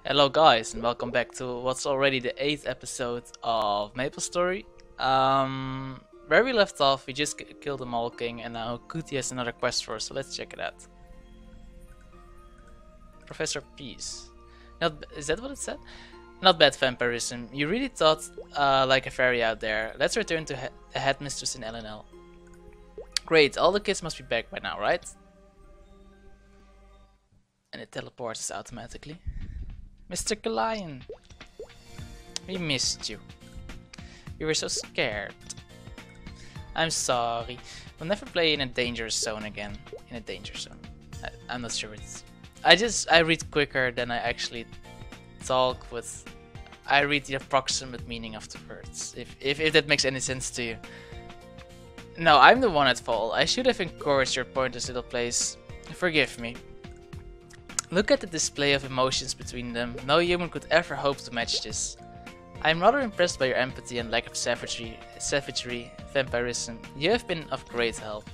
Hello guys and welcome back to what's already the 8th episode of Maplestory. Where we left off, we just killed the Mole King and now Kuti has another quest for us, so let's check it out. Professor Peace. Is that what it said? Not bad vampirism. You really thought like a fairy out there. Let's return to the headmistress in Ellinel. Great, all the kids must be back by now, right? And it teleports us automatically. Mr. Lion, we missed you. We were so scared. I'm sorry. We'll never play in a dangerous zone again. In a danger zone. I'm not sure it's... I read quicker than I actually talk with... I read the approximate meaning of the words. If that makes any sense to you. No, I'm the one at fault. I should have encouraged your pointless little place. Forgive me. Look at the display of emotions between them. No human could ever hope to match this. I am rather impressed by your empathy and lack of savagery, vampirism. You have been of great help.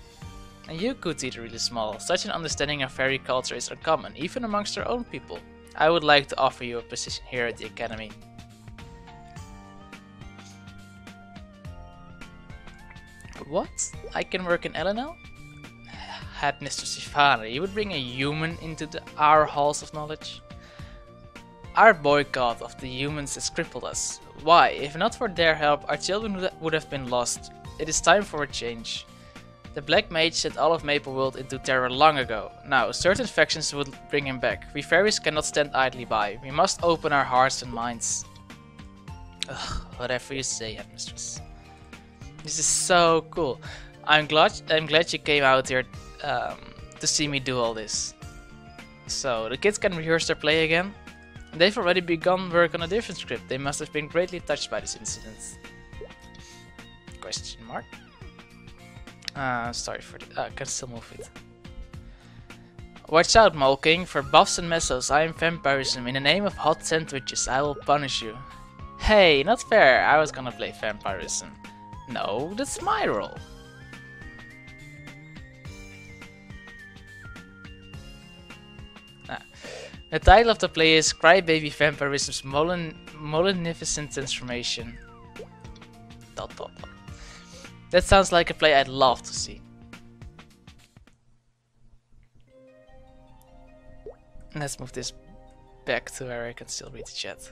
And you, Kuti, the really small. Such an understanding of fairy culture is uncommon, even amongst our own people. I would like to offer you a position here at the academy. What? I can work in Ellinel? Headmistress Ivana, you would bring a human into our halls of knowledge? Our boycott of the humans has crippled us. Why? If not for their help, our children would have been lost. It is time for a change. The Black Mage sent all of Maple World into terror long ago. Now, certain factions would bring him back. We fairies cannot stand idly by. We must open our hearts and minds. Ugh, whatever you say, Headmistress. This is so cool. I'm glad you came out here to see me do all this. So the kids can rehearse their play again. They've already begun work on a different script. They must have been greatly touched by this incident. Question mark. Sorry for the... I can still move it. Watch out, Mole King. For buffs and mesos, I am vampirism. In the name of hot sandwiches, I will punish you. Hey, not fair. I was gonna play vampirism. No, that's my role. The title of the play is Crybaby Vampirism's Molenificent Transformation. ... That sounds like a play I'd love to see. Let's move this back to where I can still read the chat.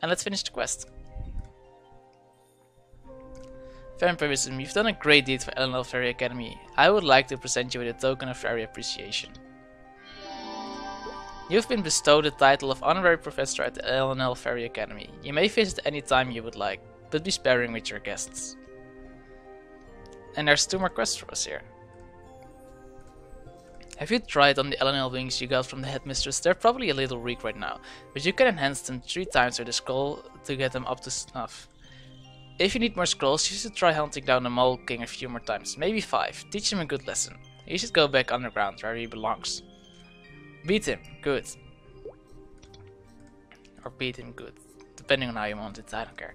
And let's finish the quest. Vampirism, you've done a great deed for Ellinel Fairy Academy. I would like to present you with a token of fairy appreciation. You've been bestowed the title of Honorary Professor at the Ellinel Fairy Academy. You may visit any time you would like, but be sparing with your guests. And there's 2 more quests for us here. Have you tried on the Ellinel wings you got from the headmistress? They're probably a little weak right now, but you can enhance them 3 times with a scroll to get them up to snuff. If you need more scrolls, you should try hunting down the Mole King a few more times, maybe 5. Teach him a good lesson. He should go back underground where he belongs. Beat him, good. Or beat him good, depending on how you want it, I don't care.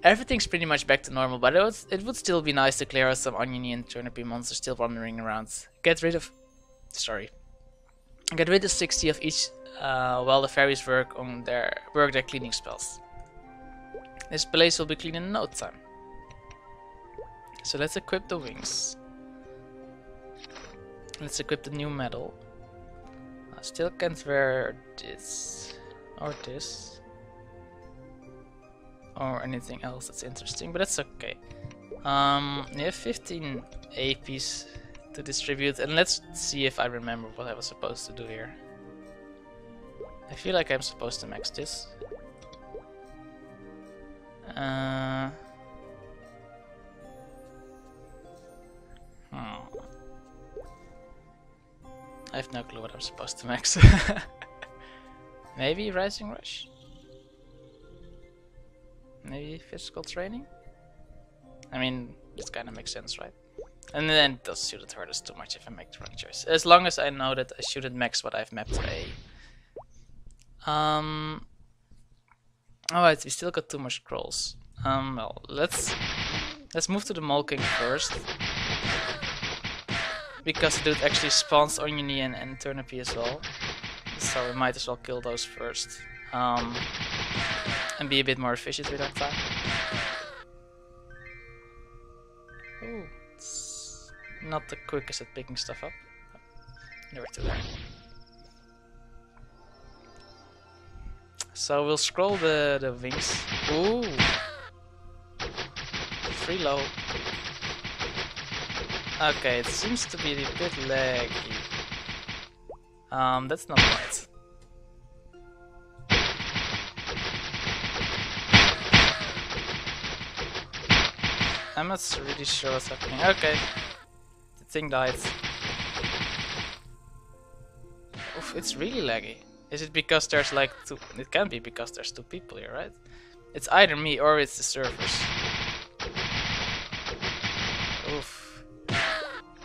Everything's pretty much back to normal, but it would still be nice to clear out some oniony and turnipy monsters still wandering around. Get rid of 60 of each while the fairies work their cleaning spells. This place will be clean in no time. So let's equip the wings. Let's equip the new medal. I still can't wear this or this or anything else that's interesting, but that's okay. We have 15 APs to distribute, and let's see if I remember what I was supposed to do here. I feel like I'm supposed to max this. I have no clue what I'm supposed to max. Maybe Rising Rush? Maybe physical training? I mean, this kind of makes sense, right? And then it does shouldn't hurt us too much if I make the wrong choice. As long as I know that I shouldn't max what I've mapped to A. Alright, we still got 2 more scrolls. Well, let's move to the Mole King first. Because the dude actually spawns oniony and turnipy as well. so we might as well kill those first. And be a bit more efficient with our time. Ooh, it's not the quickest at picking stuff up. Never too there. So we'll scroll the wings. Ooh! Free low. Okay, it seems to be a bit laggy. That's not right. I'm not really sure what's happening. Okay, the thing died. Oof, it's really laggy. Is it because there's like two? It can be because there's two people here, right? It's either me or it's the servers. Oof.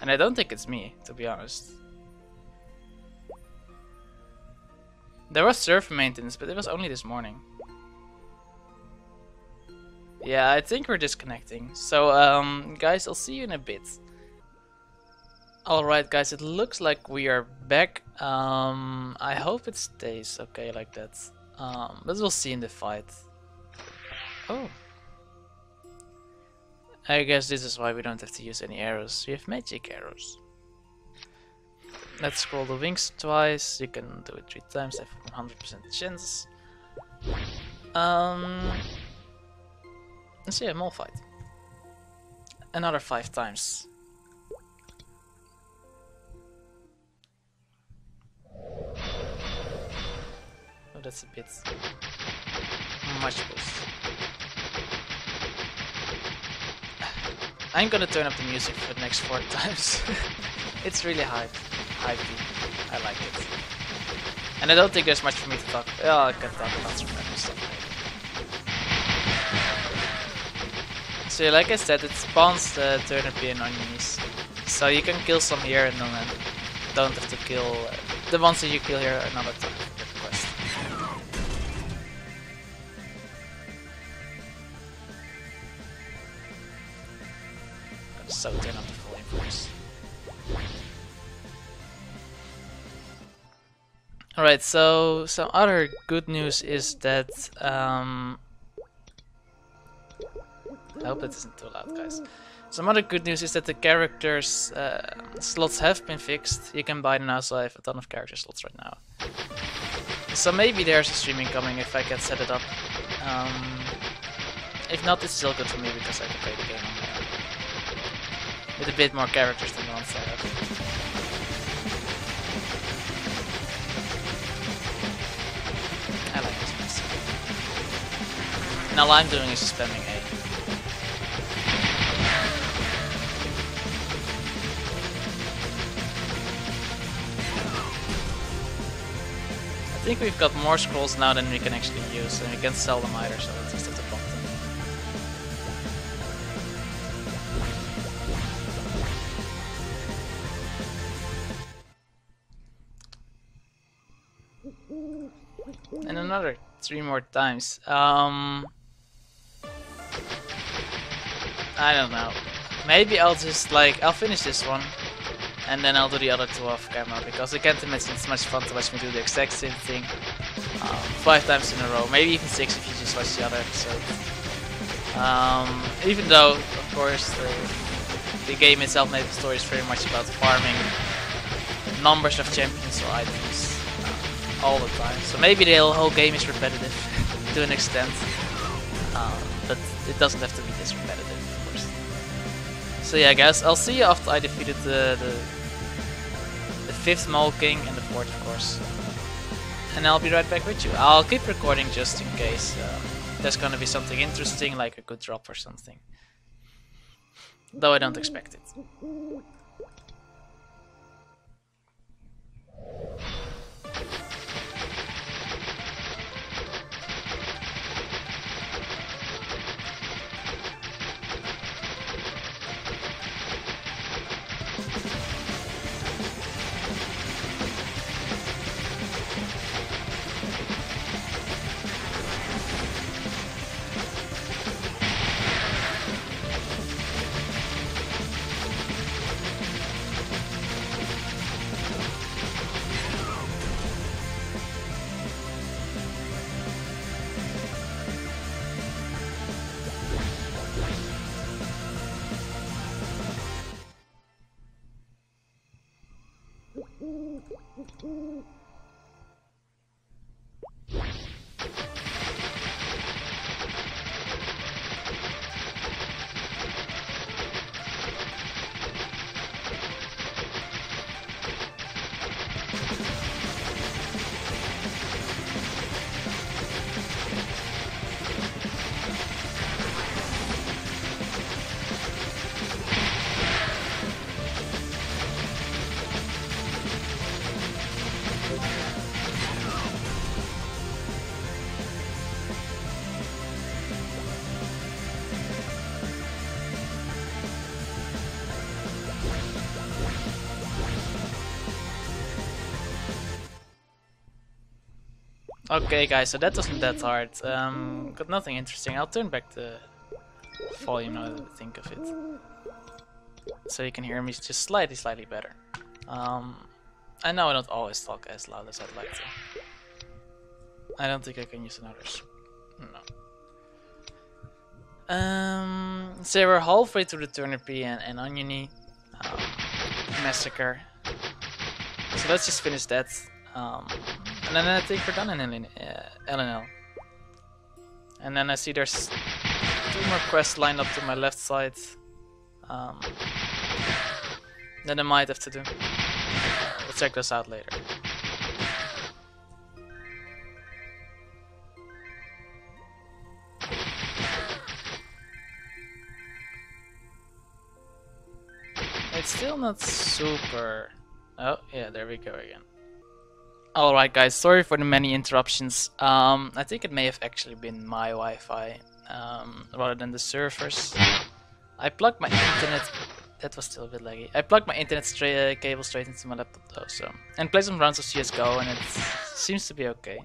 And I don't think it's me, to be honest. There was server maintenance, but it was only this morning. Yeah, I think we're disconnecting. So, guys, I'll see you in a bit. Alright, guys, it looks like we are back. I hope it stays okay like that. But we'll see in the fight. Oh. I guess this is why we don't have to use any arrows. We have magic arrows. Let's scroll the wings twice. You can do it 3 times. I have 100% chance. Let's see a mole fight. Another 5 times. Oh, that's a bit much boost. I'm gonna turn up the music for the next 4 times. It's really hypey. I like it. And I don't think there's much for me to talk about. Oh, I can talk about some random stuff. So like I said, it spawns the turnip and onions. So you can kill some here and then don't have to kill the ones that you kill here another time for the quest. So turn up the full influence. Alright, so some other good news is that I hope that isn't too loud, guys. Some other good news is that the characters slots have been fixed. You can buy them now, so I have a ton of character slots right now. So maybe there's a streaming coming if I can set it up. If not, it's still good for me because I can play the game on my own. With a bit more characters than the ones I have. I like this mess. And all I'm doing is spamming A. I think we've got more scrolls now than we can actually use, and we can't sell them either, so let's just have to pump them. And another 3 more times. I don't know. Maybe I'll just I'll finish this one. And then I'll do the other 2 off camera, because I can't imagine it's much fun to watch me do the exact same thing 5 times in a row, maybe even 6 if you just watch the other episode. Even though, of course, the game itself, Maplestory, is very much about farming numbers of champions or items all the time. So maybe the whole game is repetitive to an extent, but it doesn't have to be this repetitive, of course. So yeah, guys, I'll see you after I defeated the 5th Mole King and the 4th, of course. And I'll be right back with you. I'll keep recording just in case there's gonna be something interesting, like a good drop or something. Though I don't expect it. Okay guys, so that wasn't that hard. Got nothing interesting. I'll turn back the volume now that I think of it. So you can hear me just slightly better. I know I don't always talk as loud as I'd like to. I don't think I can use another. No. So we're halfway through the Turnipy and Oniony massacre. So let's just finish that. And then I think we're done in Ellinel. And then I see there's 2 more quests lined up to my left side. That I might have to do. We'll check those out later. It's still not super... Oh, yeah, there we go again. Alright guys, sorry for the many interruptions. I think it may have actually been my Wi-Fi rather than the servers. I plugged my internet... That was still a bit laggy. I plugged my internet cable straight into my laptop though, so... And played some rounds of CSGO and it seems to be okay.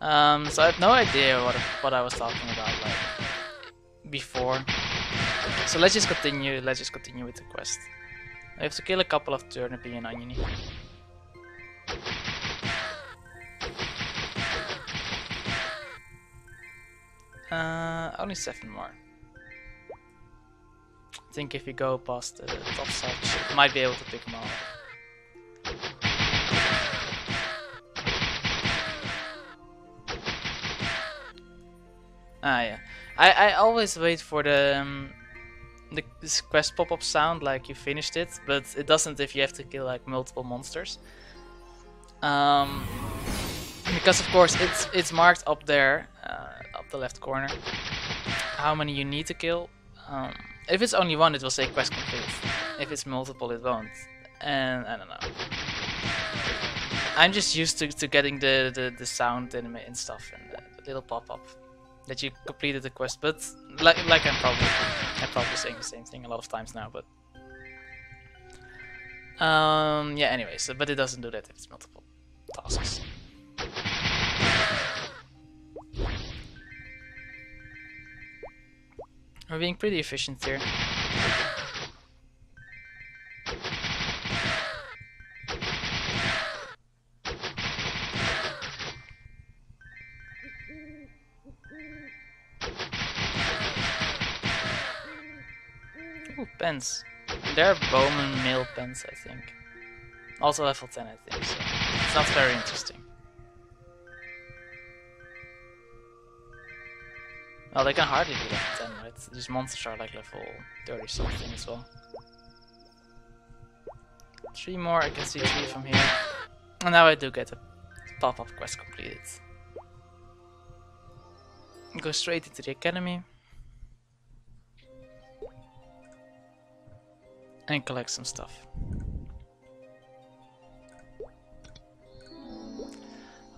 So I have no idea what I was talking about like before. So let's just continue with the quest. I have to kill a couple of Turnipy and Oniony. Only 7 more. I think if we go past the top side, we might be able to pick them all. Ah yeah, I always wait for this quest pop-up sound like you finished it, but it doesn't if you have to kill like multiple monsters. Because of course it's marked up there, up the left corner, how many you need to kill. If it's only one, it will say quest complete. If it's multiple, it won't. And I don't know. I'm just used to getting the sound and stuff and the little pop-up that you completed the quest. But like I'm probably saying the same thing a lot of times now. But yeah. Anyway, so but it doesn't do that if it's multiple tasks. We're being pretty efficient here. Ooh, pens. They're Bowman male pens, I think. Also level 10, I think, so it's not very interesting. Well, they can hardly be level 10, right? These monsters are like level 30 something as well. 3 more, I can see 3 from here. And now I do get a pop-up quest completed. Go straight into the academy. And collect some stuff.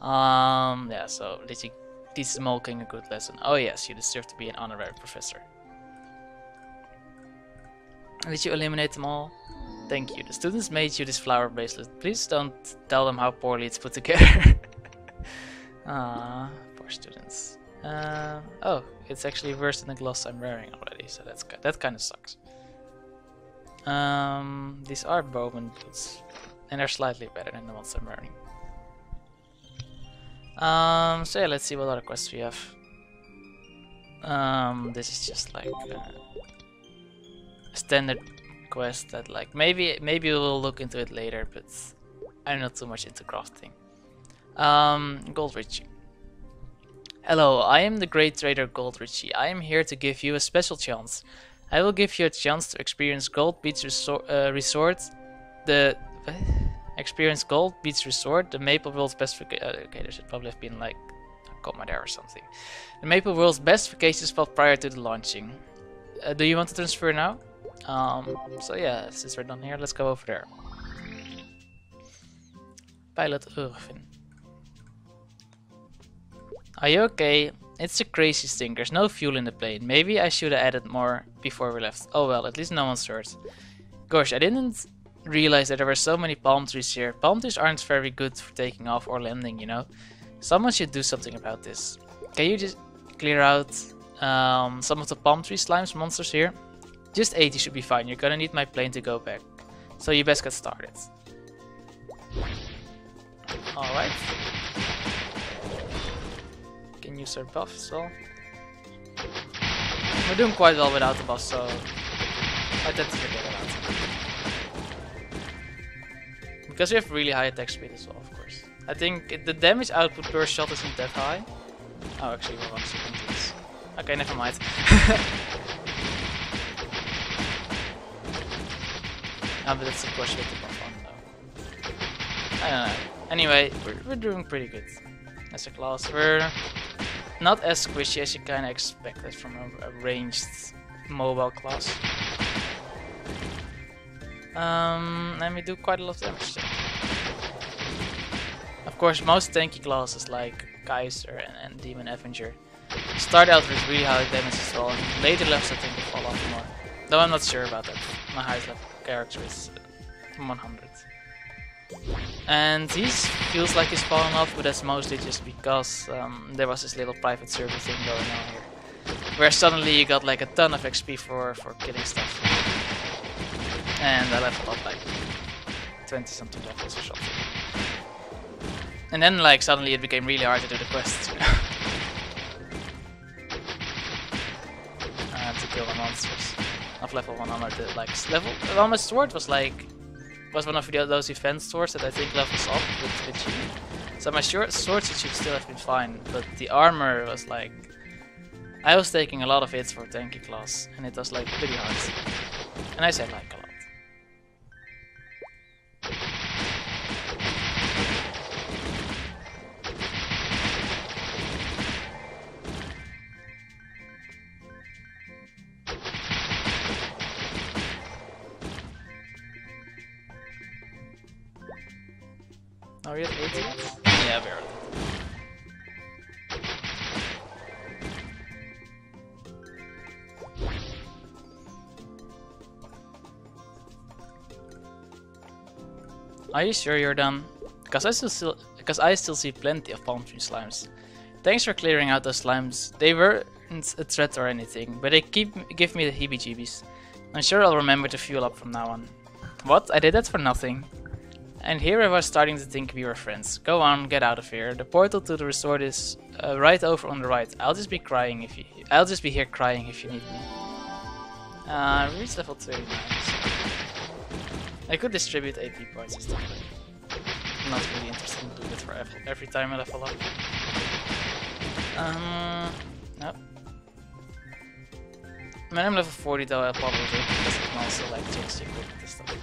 Yeah, so did you teach Smolking a good lesson? Oh yes, you deserve to be an honorary professor. Did you eliminate them all? Thank you. The students made you this flower bracelet. Please don't tell them how poorly it's put together. Ah, poor students. Oh, it's actually worse than the gloss I'm wearing already, so that kind of sucks. These are Bowman boots, and they're slightly better than the ones I'm wearing. So yeah, let's see what other quests we have. This is just like a standard quest that like maybe we'll look into it later, but I'm not too much into crafting. Gold Richie. Hello, I am the great trader Gold Richie. I am here to give you a special chance. I will give you a chance to experience Gold Beach Resort, the experience Gold Beach Resort, the Maple World's best. Okay, there should probably have been like a comma there or something. The Maple World's best vacation spot prior to the launching. Do you want to transfer now? So yeah, since we're done here, let's go over there. Pilot Urvin. Are you okay? It's a crazy thing, there's no fuel in the plane. Maybe I should have added more before we left. Oh well, at least no one's hurt. Gosh, I didn't realize that there were so many palm trees here. Palm trees aren't very good for taking off or landing, you know. Someone should do something about this. Can you just clear out some of the palm tree slimes monsters here? Just 80 should be fine. You're gonna need my plane to go back. So you best get started. Alright. Can use our buff as well. We're doing quite well without the buff, so I tend to forget about it. Because we have really high attack speed as well, of course. I think the damage output per shot isn't that high. Oh, actually we're 1 second. Okay, never mind. But that's of course with the buff on though. I don't know. Anyway, we're doing pretty good as a class. We're not as squishy as you kinda expected from a ranged mobile class. And we do quite a lot of damage there. Of course, most tanky classes like Kaiser and Demon Avenger start out with really high damage as well, and later levels I think they fall off more. Though I'm not sure about that. My highest level character is 100. And he feels like he's fallen off, but that's mostly just because there was this little private server thing going on here. Where suddenly you got like a ton of XP for killing stuff. And I leveled up like 20 something levels or something. And then like suddenly it became really hard to do the quests, you know. To kill the monsters of level 100, like level. Well, my sword was one of those event swords that I think levels up with you. So my swords should still have been fine, but the armor was like, I was taking a lot of hits for tanky class, and it was like pretty hard. And I said like a lot. Are we at 80? Yeah, barely. Are you sure you're done? Because I still see plenty of palm tree slimes. Thanks for clearing out those slimes. They weren't a threat or anything, but they give me the heebie-jeebies. I'm sure I'll remember to fuel up from now on. What? I did that for nothing. And here I was starting to think we were friends. Go on, get out of here. The portal to the resort is right over on the right. I'll just be here crying if you need me. We reached level 39. So I could distribute AP points and stuff, but I'm not really interested in doing it for every time I level up. Nope. When I'm level 40 though, I'll probably do it because I can also like change the equipment and stuff.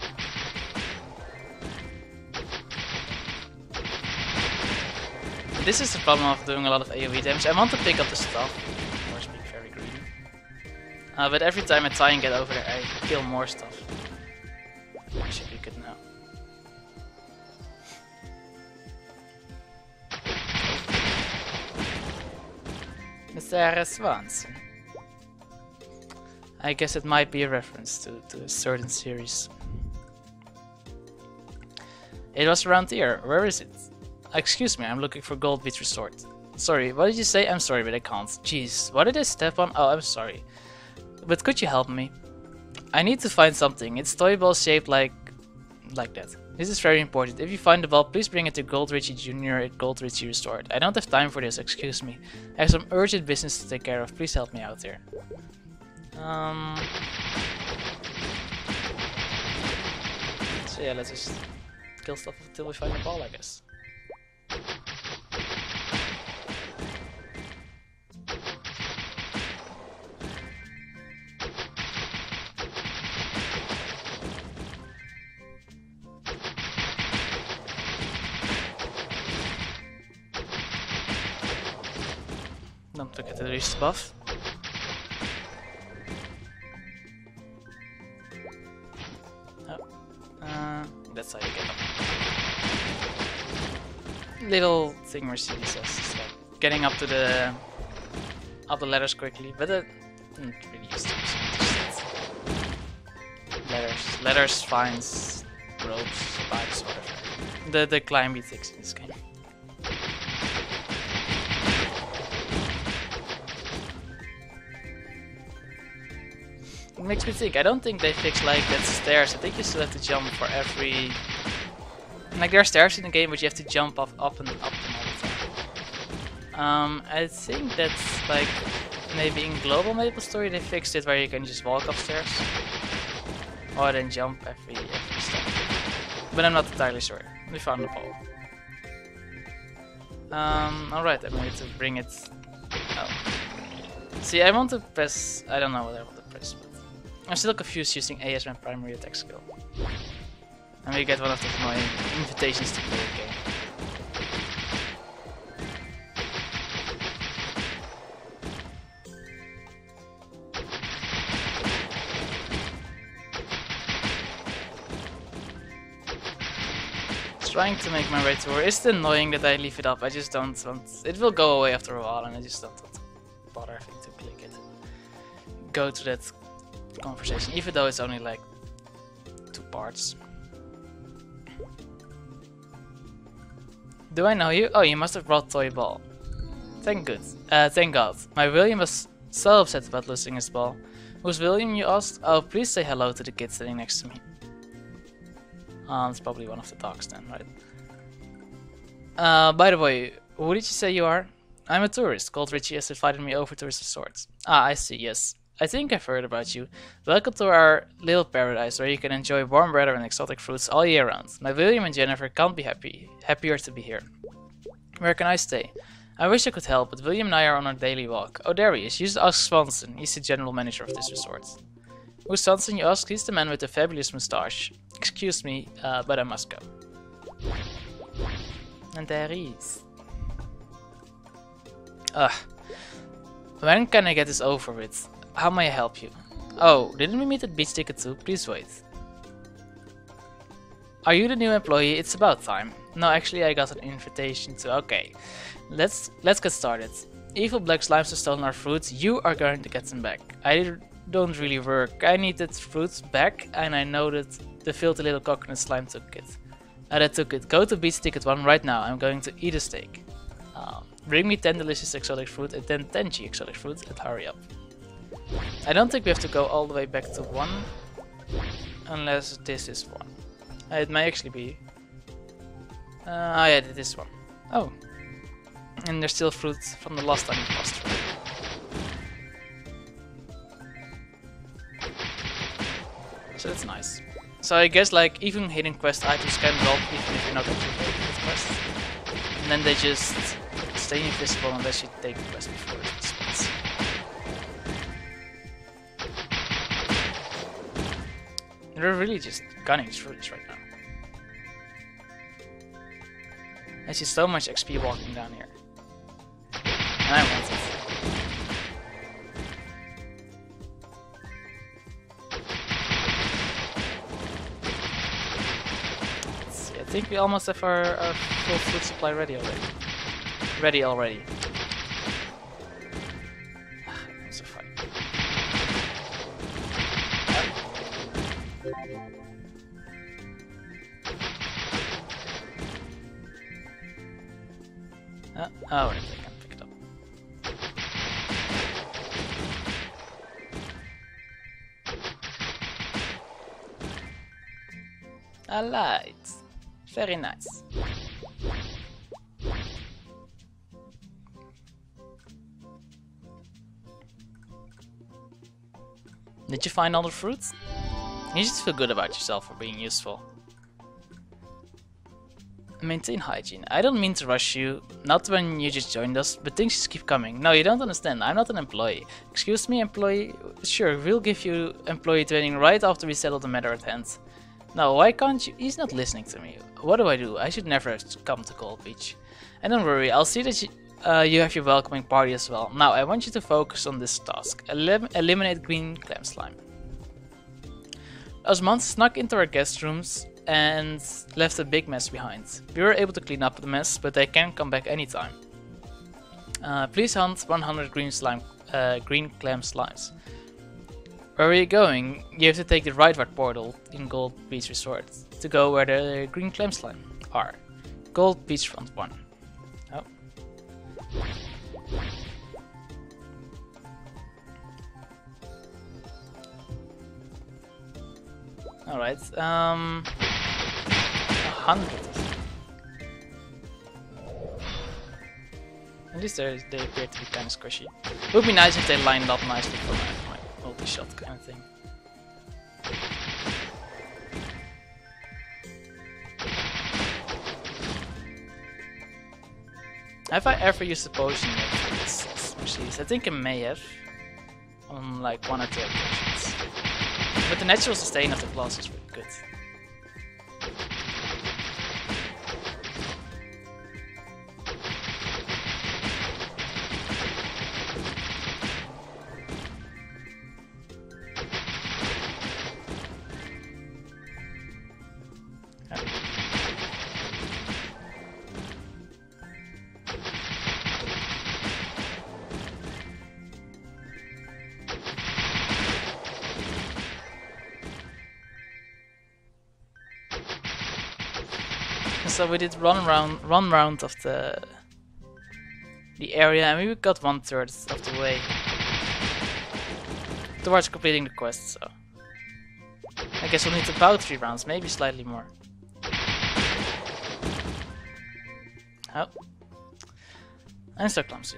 This is the problem of doing a lot of AoE damage. I want to pick up the stuff, of course being very greedy. But every time I try and get over there, I kill more stuff. I should be good now. Mr. Swanson. I guess it might be a reference to a certain series. It was around here. Where is it? Excuse me, I'm looking for Gold Beach Resort. Sorry, what did you say? I'm sorry, but I can't. Jeez, what did I step on? Oh, I'm sorry. But could you help me? I need to find something. It's toy ball shaped like that. This is very important. If you find the ball, please bring it to Gold Richie Jr. at Gold Richie Resort. I don't have time for this, excuse me. I have some urgent business to take care of. Please help me out here. So yeah, let's just kill stuff until we find the ball, I guess. Don't forget to reach the buff. That's how you get them. Little thing Mercedes says is like getting up the ladders quickly, but it didn't really use to ladders, fines, ropes, bikes, whatever. The climby things in this game. It makes me think, I don't think they fixed like that stairs. I think you still have to jump for every... Like there are stairs in the game, but you have to jump up and all the time. I think that's like, maybe in global Maplestory they fixed it where you can just walk upstairs. Or then jump every step. But I'm not entirely sure. We found the ball. Alright, I'm going to bring it... Oh. See, I want to press... I don't know what I want to press, but... I'm still confused using A as my primary attack skill. And we get one of my invitations to play the game. Trying to make my way to her. It's annoying that I leave it up. I just don't want... It will go away after a while and I just don't want to bother having to click it. Go to that conversation, even though it's only like 2 parts. Do I know you? Oh, you must have brought toy ball. Thank God. My William was so upset about losing his ball. Who's William, you asked? Oh, please say hello to the kid sitting next to me. It's probably one of the dogs then, right? By the way, who did you say you are? I'm a tourist. Called Richie has invited me over to his resort. Ah, I see, yes. I think I've heard about you. Welcome to our little paradise where you can enjoy warm weather and exotic fruits all year round. My William and Jennifer can't be happier to be here. Where can I stay? I wish I could help, but William and I are on our daily walk. Oh, there he is. You should ask Swanson. He's the general manager of this resort. Who's Swanson, you ask? He's the man with the fabulous moustache. Excuse me, but I must go. And there he is. Ugh. When can I get this over with? How may I help you? Oh, didn't we meet at Beach Ticket 2? Please wait. Are you the new employee? It's about time. No, actually I got an invitation to... Okay, let's get started. Evil black slimes have stolen our fruits. You are going to get them back. I don't really work. I needed fruits back and I know that the filthy little coconut slime took it. That took it. Go to Beach Ticket 1 right now. I'm going to eat a steak. Bring me 10 delicious exotic fruit and then 10 G exotic fruit and hurry up. I don't think we have to go all the way back to 1 unless this is 1. It may actually be... oh yeah, this one. Oh. And there's still fruit from the last time we passed through. So that's nice. So I guess like even hidden quest items can drop even if you're not actually taking the quest. And then they just stay invisible unless you take the quest before it spawns. They're really just gunning through this right now. I see so much XP walking down here. And I want it. Let's see, I think we almost have our full food supply ready already. That's so fun. Oh, wait, I can't pick it up. A light. Very nice. Did you find all the fruits? You just feel good about yourself for being useful. Maintain hygiene. I don't mean to rush you, not when you just joined us, but things just keep coming. No, you don't understand, I'm not an employee. Excuse me, employee? Sure, we'll give you employee training right after we settle the matter at hand. No, why can't you? He's not listening to me. What do? I should never have come to Gold Beach. And don't worry, I'll see that you have your welcoming party as well. Now, I want you to focus on this task. Eliminate green clam slime. Those monsters snuck into our guest rooms and left a big mess behind. We were able to clean up the mess, but they can come back anytime. Please hunt 100 green clam slimes. Where are you going? You have to take the rightward portal in Gold Beach Resort to go where the green clam slime are. Gold Beachfront 1. Oh. Alright, 100. At least they appear to be kind of squishy. It would be nice if they lined up nicely for my multi-shot kind of thing. Have I ever used a potion yet for this machines? I think I may have. On like 1 or 2 occasions. But the natural sustain of the class is really good. So we did run round of the area, and we got 1/3 of the way towards completing the quest. So I guess we'll need about 3 rounds, maybe slightly more. Oh, I'm so clumsy.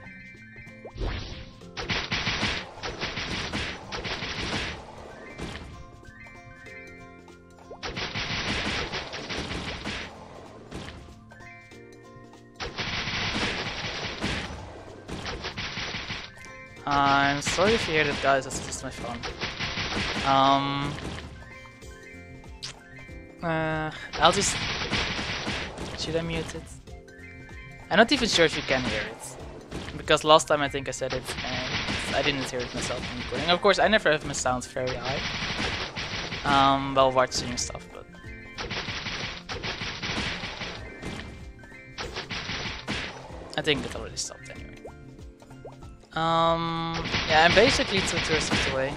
I'm sorry if you hear that, guys, that's just my phone. I'll just... Should I mute it? I'm not even sure if you can hear it. Because last time I think I said it and I didn't hear it myself in recording. Of course, I never have my sounds very high while watching stuff, but... I think it already stopped anyway. Yeah, I'm basically 2/3 of the way.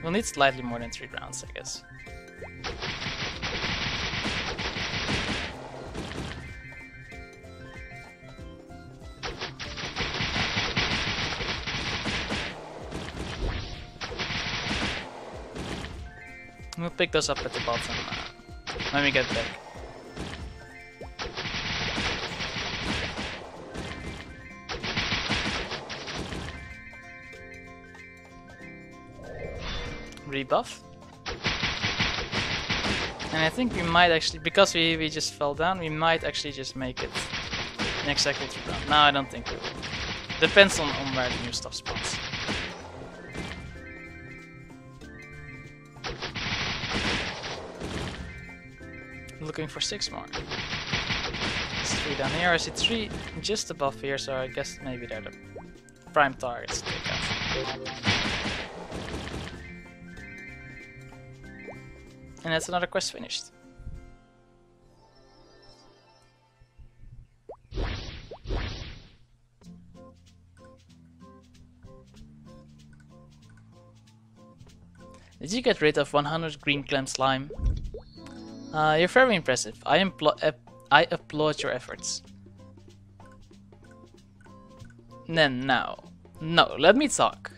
We'll need slightly more than 3 rounds, I guess. We'll pick those up at the bottom when we get back. Rebuff. And I think we might actually, because we just fell down, we might actually just make it in exactly 3 rounds. No, I don't think we will. Depends on where the new stuff spawns. Looking for 6 more. There's 3 down here. I see 3 just above here, so I guess maybe they're the prime targets to take out. And that's another quest finished. Did you get rid of 100 green clam slime? You're very impressive. I applaud your efforts. Then now. No, let me talk.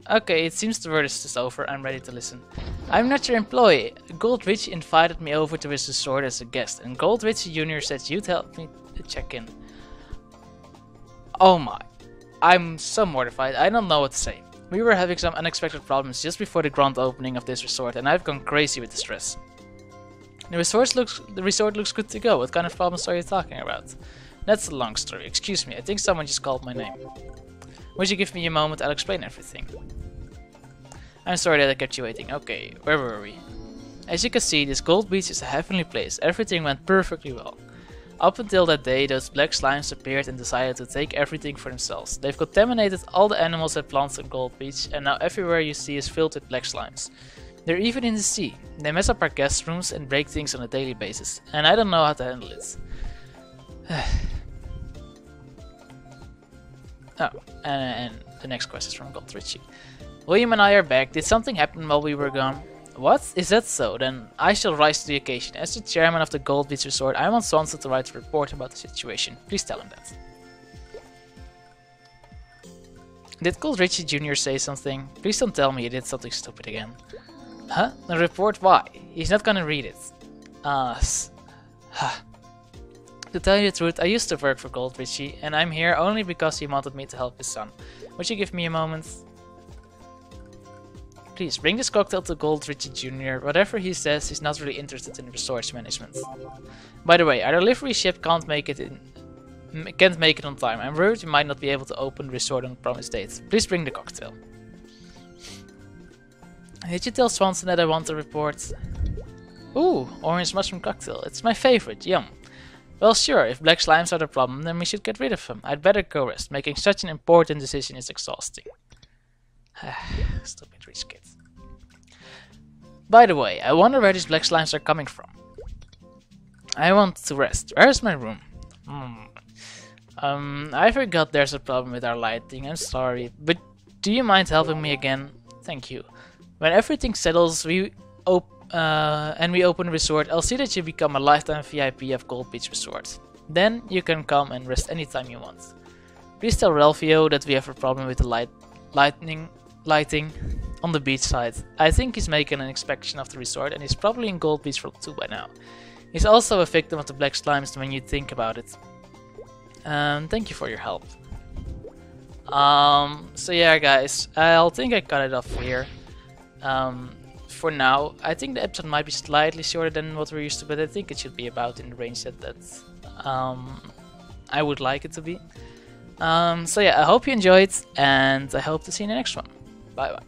Okay, it seems the word is just over. I'm ready to listen. I'm not your employee. Goldrich invited me over to his resort as a guest, and Goldrich Jr. said you'd help me to check in. Oh my. I'm so mortified. I don't know what to say. We were having some unexpected problems just before the grand opening of this resort, and I've gone crazy with the stress. The resort looks good to go. What kind of problems are you talking about? That's a long story. Excuse me, I think someone just called my name. Would you give me a moment? I'll explain everything. I'm sorry that I kept you waiting. Okay, where were we? As you can see, this Gold Beach is a heavenly place. Everything went perfectly well. Up until that day, those black slimes appeared and decided to take everything for themselves. They've contaminated all the animals and plants on Gold Beach, and now everywhere you see is filled with black slimes. They're even in the sea. They mess up our guest rooms and break things on a daily basis, and I don't know how to handle it. Oh, and the next question is from Gold Richie. William and I are back. Did something happen while we were gone? What? Is that so? Then I shall rise to the occasion. As the chairman of the Gold Beach Resort, I want Swanson to write a report about the situation. Please tell him that. Did Gold Richie Jr. say something? Please don't tell me he did something stupid again. Huh? A report? Why? He's not gonna read it. To tell you the truth, I used to work for Gold Richie, and I'm here only because he wanted me to help his son. Would you give me a moment? Please, bring this cocktail to Gold Richie Jr. Whatever he says, he's not really interested in resource management. By the way, our delivery ship can't make it on time. I'm worried we might not be able to open the resort on the promised date. Please bring the cocktail. Did you tell Swanson that I want a report? Ooh, orange mushroom cocktail. It's my favorite. Yum. Well, sure, if black slimes are the problem, then we should get rid of them. I'd better go rest. Making such an important decision is exhausting. Stupid rich kid. By the way, I wonder where these black slimes are coming from. I want to rest. Where's my room? I forgot there's a problem with our lighting. I'm sorry, but do you mind helping me again? Thank you. When everything settles, and we open the resort, I'll see that you become a lifetime VIP of Gold Beach Resort. Then you can come and rest anytime you want. Please tell Ralphio that we have a problem with the lighting on the beach side. I think he's making an inspection of the resort and he's probably in Gold Beach World 2 by now. He's also a victim of the black slimes when you think about it. Thank you for your help. So yeah guys, I'll think I cut it off here. For now, I think the episode might be slightly shorter than what we're used to, but I think it should be about in the range that I would like it to be. So yeah, I hope you enjoyed, and I hope to see you in the next one. Bye bye.